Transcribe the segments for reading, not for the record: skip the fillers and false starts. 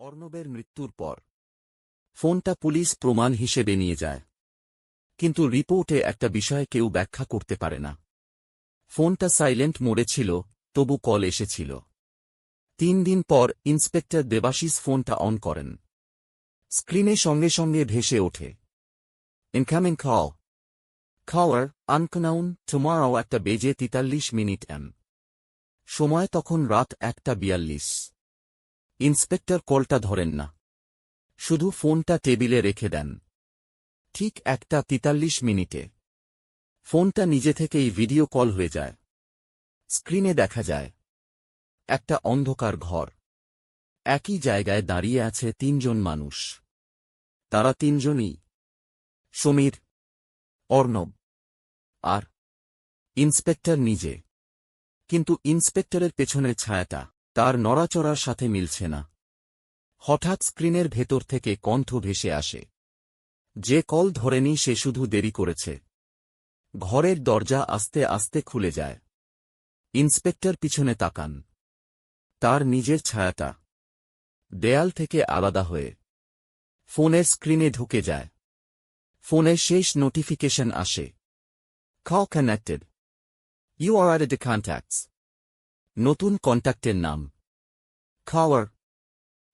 অর্ণবের মৃত্যুর পর ফোনটা পুলিশ প্রমাণ হিসেবে নিয়ে যায়। কিন্তু রিপোর্টে একটা বিষয় কেউ ব্যাখ্যা করতে পারে না। ফোনটা সাইলেন্ট মোডে ছিল, তবু কল এসেছিল। 3 দিন পর ইন্সপেক্টর দেবাশিস ফোনটা অন করেন। স্ক্রিনে সঙ্গে সঙ্গে ভেসে ওঠে ইনকামিং কল, কলার আনকনাউন টুমরো 1:43 এম। সময় তখন রাত 1:42। ইন্সপেক্টর কলটা ধরেন না, শুধু ফোনটা টেবিলে রেখে দেন। ঠিক 1:43 ফোনটা নিজে থেকেই ভিডিও কল হয়ে যায়। স্ক্রিনে দেখা যায় একটা অন্ধকার ঘর। একই জায়গায় দাঁড়িয়ে আছে 3 জন মানুষ। তারা 3 জনই সমীর, অর্ণব আর ইন্সপেক্টর নিজে। কিন্তু ইন্সপেক্টরের পেছনের ছায়াটা তার নড়াচড়ার সাথে মিলছে না। হঠাৎ স্ক্রিনের ভেতর থেকে কণ্ঠ ভেসে আসে, যে কল ধরেনি সে শুধু দেরি করেছে। ঘরের দরজা আস্তে আস্তে খুলে যায়। ইন্সপেক্টর পিছনে তাকান। তার নিজের ছায়াটা দেয়াল থেকে আলাদা হয়ে ফোনের স্ক্রিনে ঢুকে যায়। ফোনে শেষ নোটিফিকেশন আসে, call connected, you are added contacts. নতুন কন্ট্যাক্টের নাম কলার।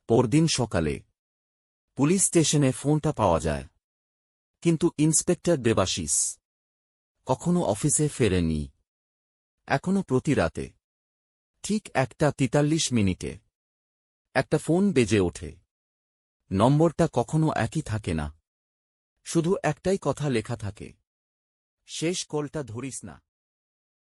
পরদিন সকালে পুলিশ স্টেশনে ফোনটা পাওয়া যায়। কিন্তু ইন্সপেক্টর দেবাশিস কখনো অফিসে ফেরেনি। এখনো প্রতি রাতে ঠিক 1:43 একটা ফোন বেজে ওঠে। নম্বরটা কখনো একই থাকে না, শুধু একটাই কথা লেখা থাকে, শেষ কলটা ধরিস না।